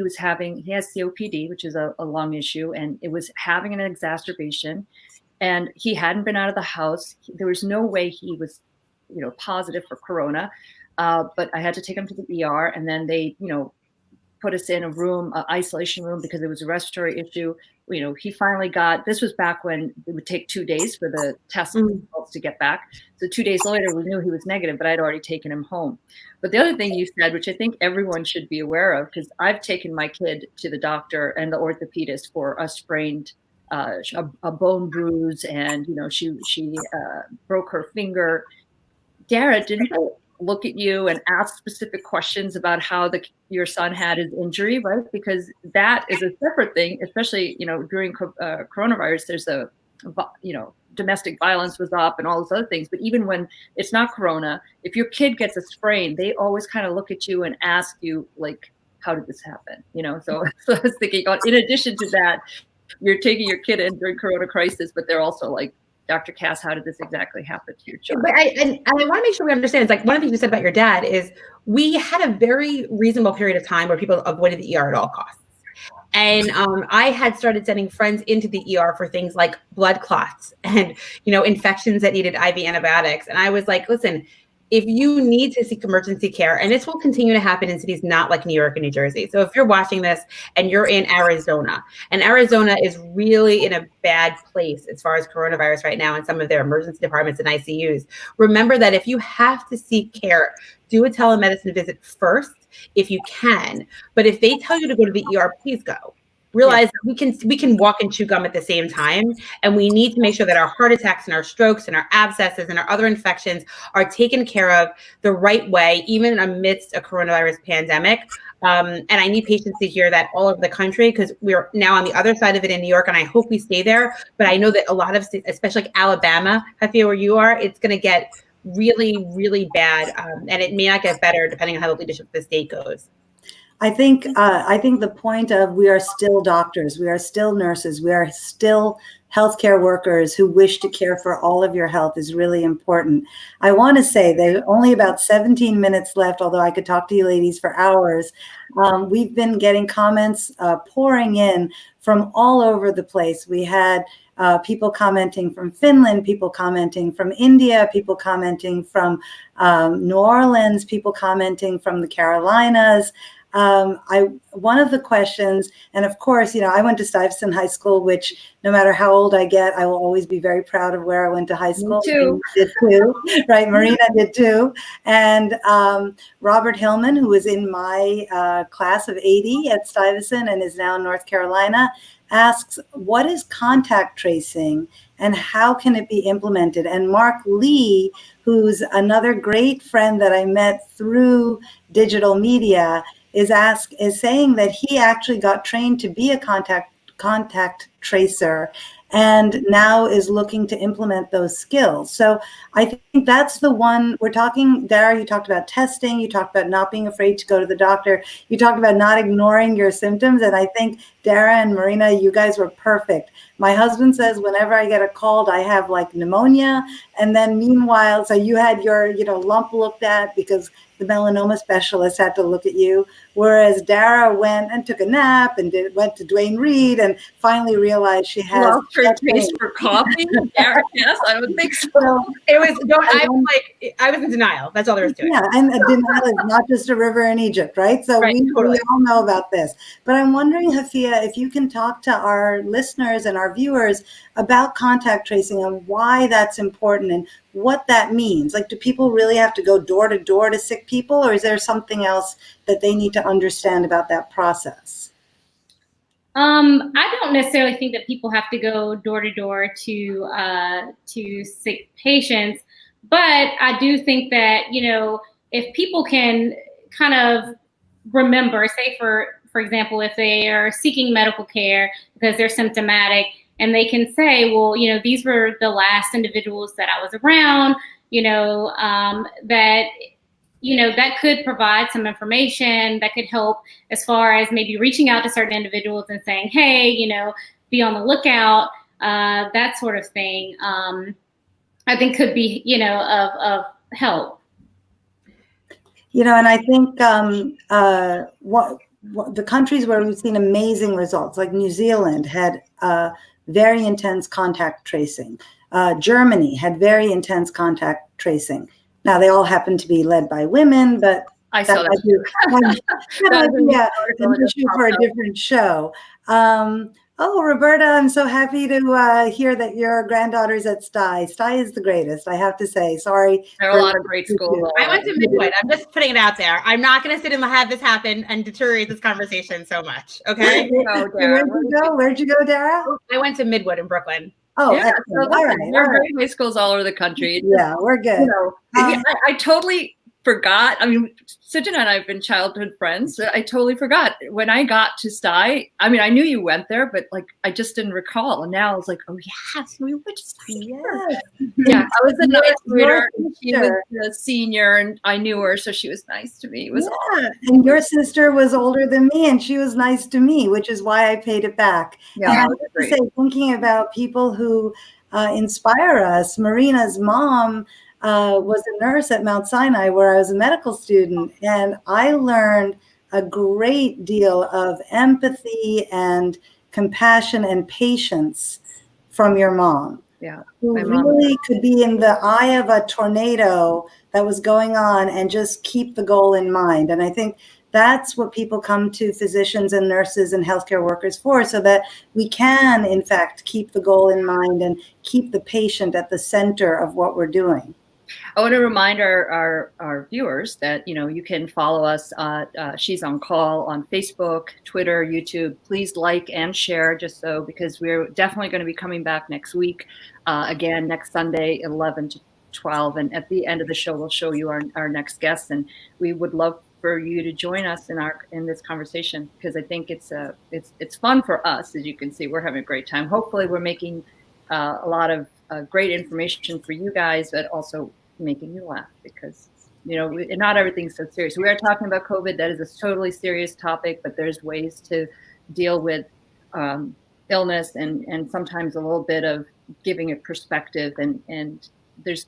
has COPD, which is a lung issue, and it was having an exacerbation. And he hadn't been out of the house. There was no way he was positive for corona, but I had to take him to the ER, and then they, put us in a room, isolation room, because it was a respiratory issue. He finally this was back when it would take 2 days for the test results to get back. So 2 days later, we knew he was negative, but I'd already taken him home. But the other thing you said, which I think everyone should be aware of, because I've taken my kid to the doctor and the orthopedist for a sprained a bone bruise, and she broke her finger. Dara, didn't they look at you and ask specific questions about how your son had his injury, right? Because that is a separate thing, especially, during coronavirus, there's domestic violence was up and all those other things. But even when it's not corona, if your kid gets a sprain, they always kind of look at you and ask you, like, how did this happen? So I was thinking, in addition to that, you're taking your kid in during corona crisis, but they're also like, Dr. Kass, how did this exactly happen to your child? But I want to make sure we understand. It's like one of the things you said about your dad is we had a very reasonable period of time where people avoided the ER at all costs. And I had started sending friends into the ER for things like blood clots and, infections that needed IV antibiotics. And I was like, listen, if you need to seek emergency care, and this will continue to happen in cities not like New York and New Jersey. So if you're watching this and you're in Arizona, and Arizona is really in a bad place as far as coronavirus right now in some of their emergency departments and ICUs, remember that if you have to seek care, do a telemedicine visit first if you can. But if they tell you to go to the ER, please go. Realize that we can walk and chew gum at the same time, and we need to make sure that our heart attacks and our strokes and our abscesses and our other infections are taken care of the right way, even amidst a coronavirus pandemic. And I need patients to hear that all over the country, because we're now on the other side of it in New York, and I hope we stay there. But I know that a lot of states, especially like Alabama, Hafiah, where you are, it's going to get really, really bad, and it may not get better depending on how the leadership of the state goes. I think the point of we are still doctors, we are still nurses, we are still healthcare workers who wish to care for all of your health is really important. I want to say there are only about 17 minutes left, although I could talk to you ladies for hours. We've been getting comments pouring in from all over the place. We had people commenting from Finland, people commenting from India, people commenting from New Orleans, people commenting from the Carolinas. One of the questions, and of course, I went to Stuyvesant High School, which no matter how old I get, I will always be very proud of where I went to high school. Me too. Did too, right? Marina did too. And Robert Hillman, who was in my class of 80 at Stuyvesant and is now in North Carolina, asks, what is contact tracing and how can it be implemented? And Mark Lee, who's another great friend that I met through digital media, is saying that he actually got trained to be a contact tracer and now is looking to implement those skills. So I think that's the one we're talking. Dara, you talked about testing, you talked about not being afraid to go to the doctor, you talked about not ignoring your symptoms, and I think Dara and Marina, you guys were perfect. My husband says whenever I get a cold, I have like pneumonia, and then meanwhile, so you had your lump looked at because the melanoma specialist had to look at you, whereas Dara went and took a nap and went to Duane Reade and finally realized she has lost her taste for coffee. Dara, yes, I would think so. It was I was in denial. That's all there is to it. Yeah, and denial is not just a river in Egypt, right? So right, we all know about this. But I'm wondering, Hafiah, if you can talk to our listeners and our viewers about contact tracing and why that's important and what that means. Like, do people really have to go door to door to sick people, or is there something else that they need to understand about that process? I don't necessarily think that people have to go door to door to sick patients, but I do think that, if people can kind of remember, say for example, if they are seeking medical care because they're symptomatic, and they can say, well, these were the last individuals that I was around, that could provide some information that could help as far as maybe reaching out to certain individuals and saying, hey, be on the lookout, that sort of thing, I think could be, of help. And I think the countries where we've seen amazing results, like New Zealand had very intense contact tracing. Germany had very intense contact tracing. Now, they all happen to be led by women, but I saw that. An issue for a different show. Roberta, I'm so happy to hear that your granddaughter's at Stuyvesant. Stuyvesant is the greatest, I have to say. Sorry. There are a lot of great schools. I went to Midwood. I'm just putting it out there. I'm not going to sit and have this happen and deteriorate this conversation so much. Okay. Where'd you go, Dara? I went to Midwood in Brooklyn. Oh, Yeah, excellent. so All listen, right. there All are right. great high schools all over the country. Yeah, we're good. You know, I totally forgot. I mean, Sujana and I have been childhood friends. So I totally forgot when I got to Stuyt. I mean, I knew you went there, but like I just didn't recall. And now I was like, oh yes, we went to Stuyt. Yes. Yeah, I was a ninth Your grader. And she was sister. a senior, and I knew her, so she was nice to me. It was Yeah, and your sister was older than me, and she was nice to me, which is why I paid it back. Yeah, and I that have was to great. say, thinking about people who inspire us, Marina's mom was a nurse at Mount Sinai, where I was a medical student, and I learned a great deal of empathy and compassion and patience from your mom. Yeah, Who my mom. really could be in the eye of a tornado that was going on and just keep the goal in mind. And I think that's what people come to physicians and nurses and healthcare workers for, so that we can, in fact, keep the goal in mind and keep the patient at the center of what we're doing. I want to remind our viewers that, you know, you can follow us. She's on Call on Facebook, Twitter, YouTube. Please like and share, just so, because we're definitely going to be coming back next week, again, next Sunday, 11 to 12. And at the end of the show, we'll show you our next guest. And we would love for you to join us in this conversation, because I think it's fun for us. As you can see, we're having a great time. Hopefully we're making a lot of great information for you guys, but also making you laugh, because, you know, not everything's so serious. We are talking about COVID. That is a totally serious topic, but there's ways to deal with illness and sometimes a little bit of giving it perspective. And there's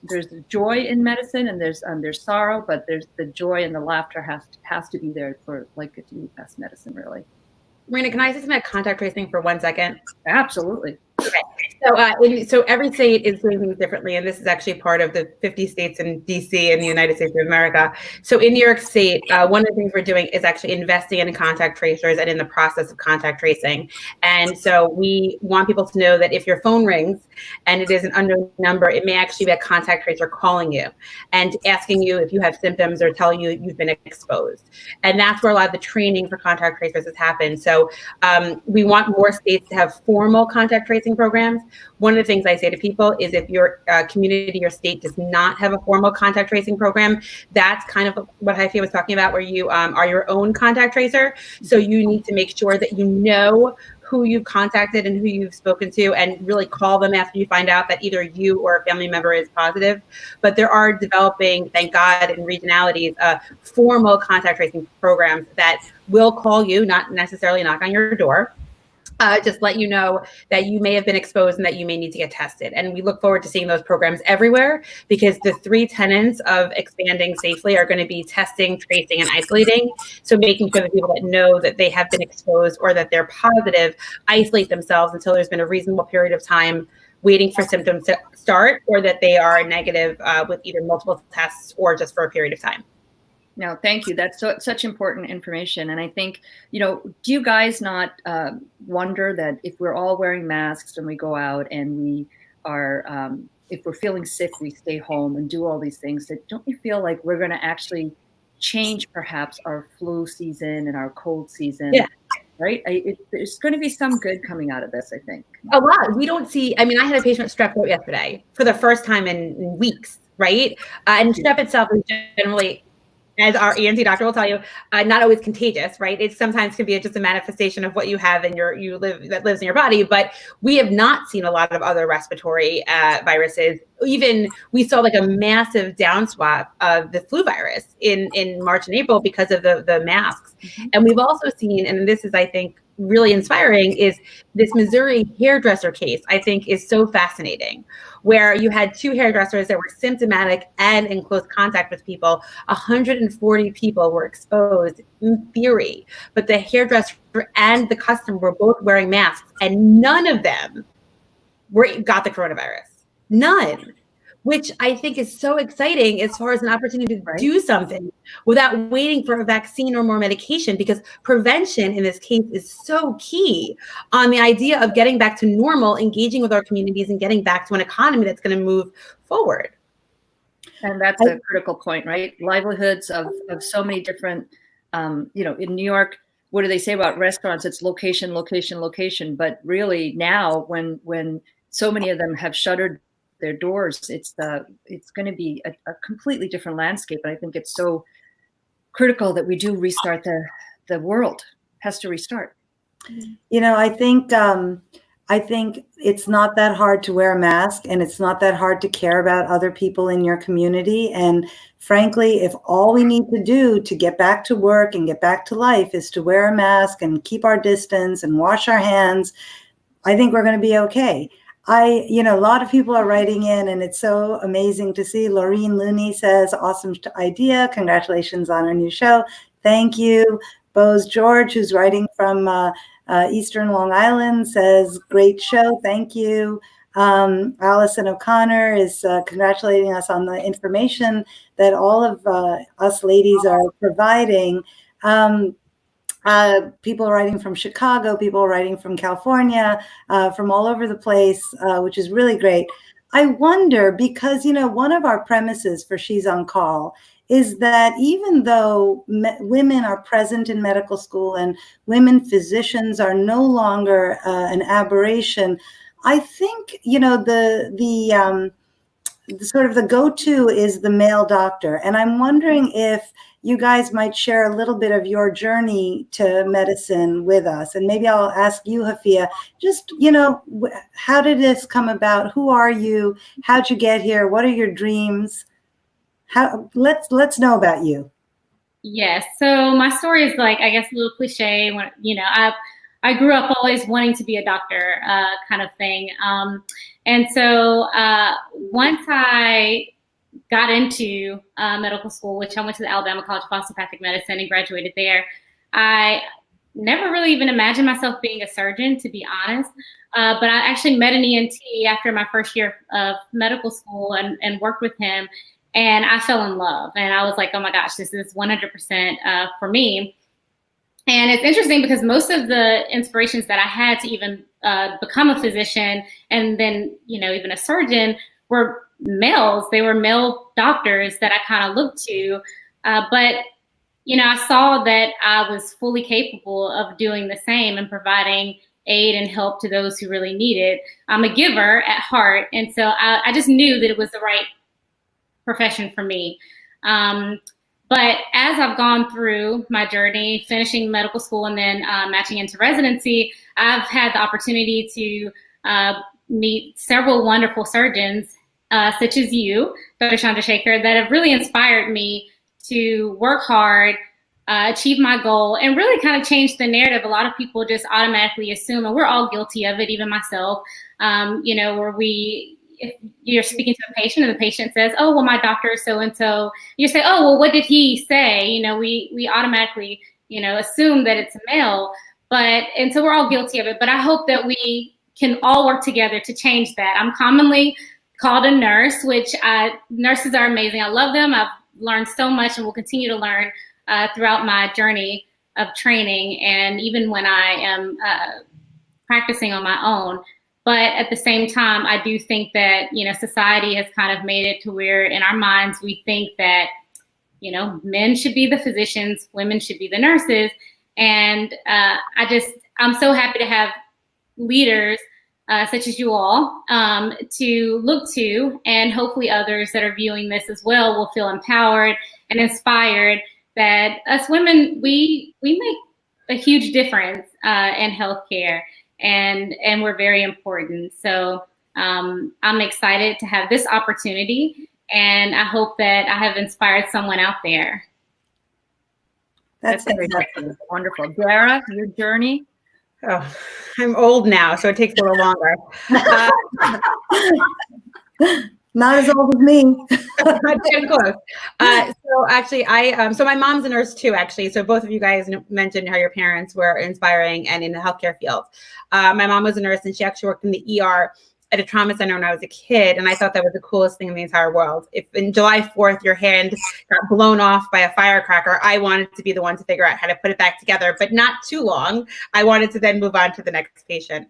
joy in medicine, and there's sorrow, but there's the joy and the laughter has to be there for like it to be best medicine, really. Marina, can I say something about contact tracing for 1 second? Absolutely. Okay. So every state is doing things differently, and this is actually part of the 50 states in DC in the United States of America. So in New York State, one of the things we're doing is actually investing in contact tracers and in the process of contact tracing. And so we want people to know that if your phone rings and it is an unknown number, it may actually be a contact tracer calling you and asking you if you have symptoms or telling you you've been exposed. And that's where a lot of the training for contact tracers has happened. So we want more states to have formal contact tracing programs. One of the things I say to people is, if your community or state does not have a formal contact tracing program, that's kind of what Hafiah was talking about, where you are your own contact tracer. So you need to make sure that you know who you've contacted and who you've spoken to, and really call them after you find out that either you or a family member is positive. But there are developing, thank God, in regionalities, formal contact tracing programs that will call you, not necessarily knock on your door. Just let you know that you may have been exposed and that you may need to get tested. And we look forward to seeing those programs everywhere, because the 3 tenets of expanding safely are going to be testing, tracing, and isolating. So making sure that people that know that they have been exposed or that they're positive isolate themselves until there's been a reasonable period of time waiting for symptoms to start, or that they are negative with either multiple tests or just for a period of time. No, thank you. That's such important information. And I think, you know, do you guys not wonder that if we're all wearing masks and we go out and we are, if we're feeling sick, we stay home and do all these things, that don't you feel like we're going to actually change perhaps our flu season and our cold season? Yeah. Right? There's going to be some good coming out of this, I think. A lot. We don't see, I mean, I had a patient with strep throat yesterday for the first time in weeks, right? And strep itself is generally, as our ENT doctor will tell you, not always contagious, right? It sometimes can be just a manifestation of what you have in that lives in your body. But we have not seen a lot of other respiratory viruses. Even we saw like a massive downswap of the flu virus in March and April because of the masks. Mm-hmm. And we've also seen, and this is, I think, really inspiring, is this Missouri hairdresser case, I think, is so fascinating, where you had 2 hairdressers that were symptomatic and in close contact with people. 140 people were exposed in theory, but the hairdresser and the customer were both wearing masks, and none of them got the coronavirus. None. Which I think is so exciting as far as an opportunity to do something without waiting for a vaccine or more medication, because prevention in this case is so key on the idea of getting back to normal, engaging with our communities, and getting back to an economy that's going to move forward. And that's a critical point, right? Livelihoods of so many different, you know, in New York, what do they say about restaurants? It's location, location, location. But really now, when so many of them have shuttered their doors. It's going to be a completely different landscape. And I think it's so critical that we do restart the world has to restart. You know, I think it's not that hard to wear a mask, and it's not that hard to care about other people in your community. And frankly, if all we need to do to get back to work and get back to life is to wear a mask and keep our distance and wash our hands, I think we're going to be okay. A lot of people are writing in, and it's so amazing to see. Laureen Looney says, awesome idea. Congratulations on our new show. Thank you. Bose George, who's writing from Eastern Long Island, says, great show. Thank you. Allison O'Connor is congratulating us on the information that all of us ladies are providing. People writing from Chicago, people writing from California, from all over the place, which is really great. I wonder, because, one of our premises for She's on Call is that even though women are present in medical school and women physicians are no longer an aberration, I think, the sort of the go-to is the male doctor. And I'm wondering if you guys might share a little bit of your journey to medicine with us. And maybe I'll ask you, Hafiah, just, how did this come about? Who are you? How'd you get here? What are your dreams? Let's know about you. Yes. So my story is like, I guess, a little cliche. When I grew up always wanting to be a doctor, kind of thing. And so once I got into medical school, which I went to the Alabama College of Osteopathic Medicine and graduated there, I never really even imagined myself being a surgeon, to be honest. But I actually met an ENT after my first year of medical school and worked with him. And I fell in love. And I was like, oh my gosh, this is 100% for me. And it's interesting because most of the inspirations that I had to even become a physician and then, even a surgeon were males. They were male doctors that I kind of looked to. But I saw that I was fully capable of doing the same and providing aid and help to those who really need it. I'm a giver at heart. And so I just knew that it was the right profession for me. But as I've gone through my journey, finishing medical school and then matching into residency, I've had the opportunity to meet several wonderful surgeons, such as you, Dr. Chandrasekhar, that have really inspired me to work hard, achieve my goal, and really kind of change the narrative. A lot of people just automatically assume, and we're all guilty of it, even myself, where if you're speaking to a patient and the patient says, oh, well, my doctor is so-and-so, you say, oh, well, what did he say? We automatically, assume that it's a male, and so we're all guilty of it. But I hope that we can all work together to change that. I'm commonly called a nurse, which nurses are amazing. I love them. I've learned so much and will continue to learn throughout my journey of training. And even when I am practicing on my own. But at the same time, I do think that, society has kind of made it to where in our minds, we think that, men should be the physicians, women should be the nurses. And I'm so happy to have leaders such as you all to look to, and hopefully others that are viewing this as well will feel empowered and inspired that us women, we make a huge difference in healthcare. And we're very important. So I'm excited to have this opportunity, and I hope that I have inspired someone out there. That's wonderful. Dara, your journey? Oh, I'm old now, so it takes a little longer. Not as old as me. Not too close. So actually, so my mom's a nurse too, actually. So both of you guys mentioned how your parents were inspiring and in the healthcare field. My mom was a nurse, and she actually worked in the ER at a trauma center when I was a kid. And I thought that was the coolest thing in the entire world. If in July 4th, your hand got blown off by a firecracker, I wanted to be the one to figure out how to put it back together, but not too long. I wanted to then move on to the next patient.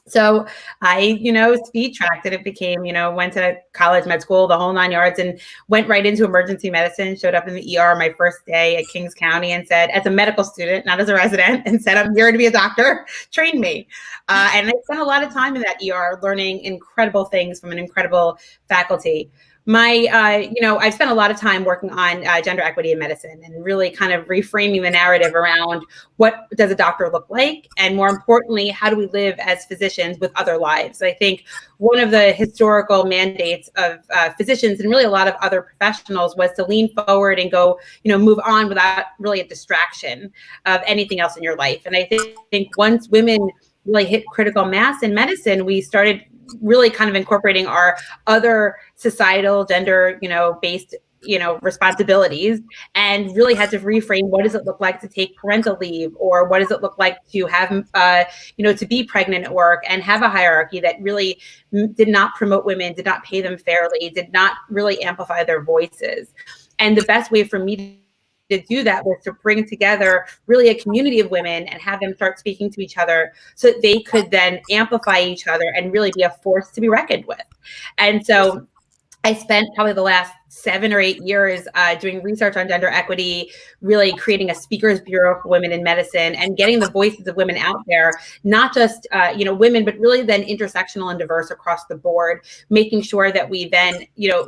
So I, speed tracked it. It became, went to college, med school, the whole 9 yards, and went right into emergency medicine, showed up in the ER my first day at Kings County and said, as a medical student, not as a resident, and said, I'm here to be a doctor, train me. And I spent a lot of time in that ER learning incredible things from an incredible faculty. I've spent a lot of time working on gender equity in medicine and really kind of reframing the narrative around what does a doctor look like? And more importantly, how do we live as physicians with other lives? I think one of the historical mandates of physicians and really a lot of other professionals was to lean forward and go, move on without really a distraction of anything else in your life. And I think once women really hit critical mass in medicine, we started really kind of incorporating our other societal gender, based, responsibilities, and really had to reframe what does it look like to take parental leave, or what does it look like to have, to be pregnant at work, and have a hierarchy that really did not promote women, did not pay them fairly, did not really amplify their voices. And the best way for me to do that was to bring together really a community of women and have them start speaking to each other so that they could then amplify each other and really be a force to be reckoned with. And so I spent probably the last 7 or 8 years doing research on gender equity, really creating a speakers bureau for women in medicine and getting the voices of women out there, not just, women, but really then intersectional and diverse across the board, making sure that we then,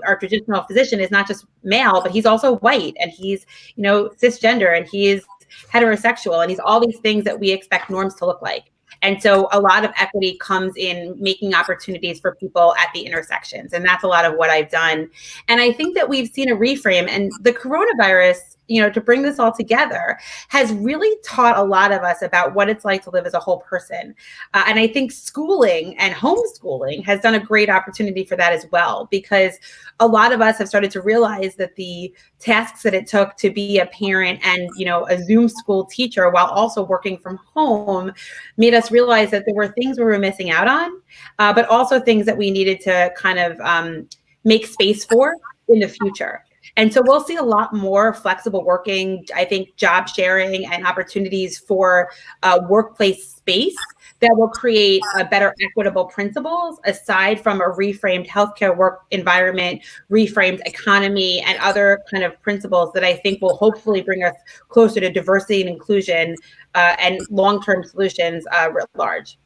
our traditional physician is not just male, but he's also white, and he's, cisgender, and he is heterosexual, and he's all these things that we expect norms to look like. And so a lot of equity comes in making opportunities for people at the intersections. And that's a lot of what I've done. And I think that we've seen a reframe, and the coronavirus, to bring this all together, has really taught a lot of us about what it's like to live as a whole person. And I think schooling and homeschooling has done a great opportunity for that as well, because a lot of us have started to realize that the tasks that it took to be a parent and, a Zoom school teacher while also working from home made us realize that there were things we were missing out on, but also things that we needed to kind of make space for in the future. And so we'll see a lot more flexible working, I think, job sharing and opportunities for workplace space that will create better equitable principles, aside from a reframed healthcare work environment, reframed economy, and other kind of principles that I think will hopefully bring us closer to diversity and inclusion and long-term solutions writ large.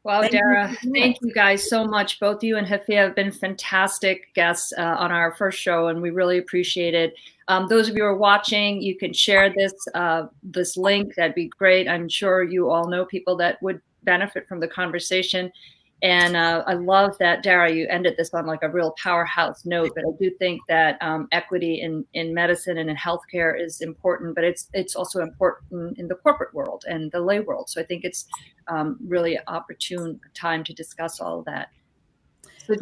Well, Dara, thank you guys so much. Both you and Hafiah have been fantastic guests on our first show, and we really appreciate it. Those of you who are watching, you can share this link. That'd be great. I'm sure you all know people that would benefit from the conversation. And I love that, Dara, you ended this on like a real powerhouse note. But I do think that equity in medicine and in healthcare is important, but it's also important in the corporate world and the lay world. So I think it's really opportune time to discuss all of that. So we've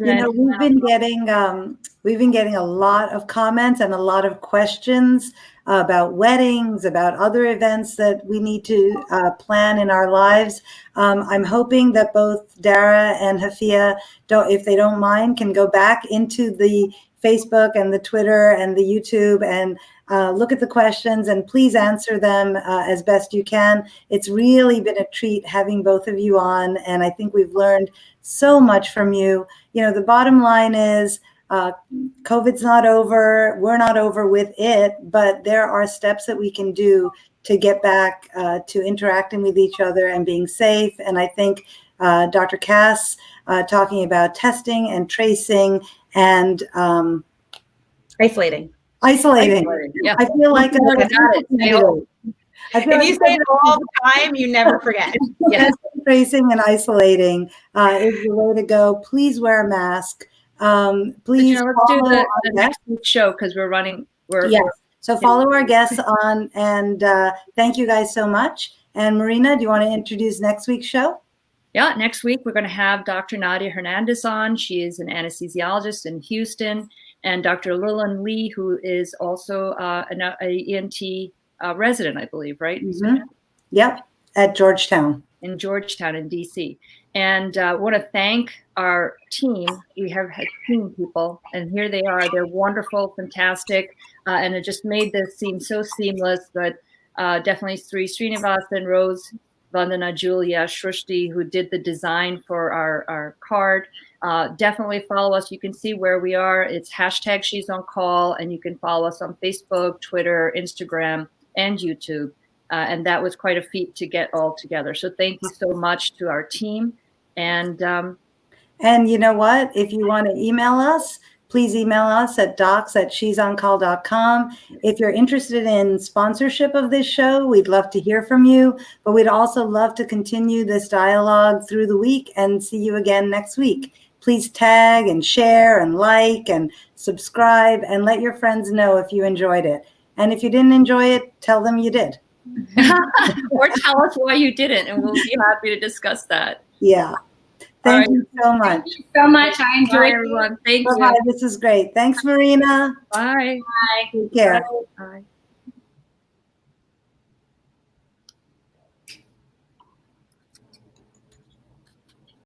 been getting a lot of comments and a lot of questions about weddings, about other events that we need to plan in our lives. I'm hoping that both Dara and Hafiah, if they don't mind, can go back into the Facebook and the Twitter and the YouTube and look at the questions, and please answer them as best you can. It's really been a treat having both of you on, and I think we've learned so much from you. The bottom line is COVID's not over. We're not over with it, but there are steps that we can do to get back to interacting with each other and being safe. And I think Dr. Kass talking about testing and tracing and isolating. Yeah. I feel like if you say it all the time, you never forget. Yes. Tracing and isolating is the way to go. Please wear a mask. Please let's do the next show because we're running. So follow our guests on, and thank you guys so much. And Marina, do you want to introduce next week's show? Yeah, next week we're going to have Dr. Nadia Hernandez on. She is an anesthesiologist in Houston, and Dr. Lillian Lee, who is also an ENT resident, I believe, right? Mm-hmm. Yep, at Georgetown. In Georgetown in DC. And I want to thank our team. We have had team people, and here they are. They're wonderful, fantastic, and it just made this seem so seamless. But definitely Sri Srinivasan, Rose Vandana, Julia, Shrushti, who did the design for our card. Definitely follow us. You can see where we are. It's hashtag She's on Call, and you can follow us on Facebook, Twitter, Instagram, and YouTube. And that was quite a feat to get all together. So thank you so much to our team. And you know what? If you want to email us, please email us at docs@she'soncall.com. If you're interested in sponsorship of this show, we'd love to hear from you, but we'd also love to continue this dialogue through the week and see you again next week. Please tag and share and like and subscribe and let your friends know if you enjoyed it. And if you didn't enjoy it, tell them you did. or tell us why you didn't, and we'll be happy to discuss that. Yeah. Thank you so much. Thank you so much. I enjoyed it. Everyone. Thank you. Bye. This is great. Thanks, Marina. Bye. Bye. Take care. Bye.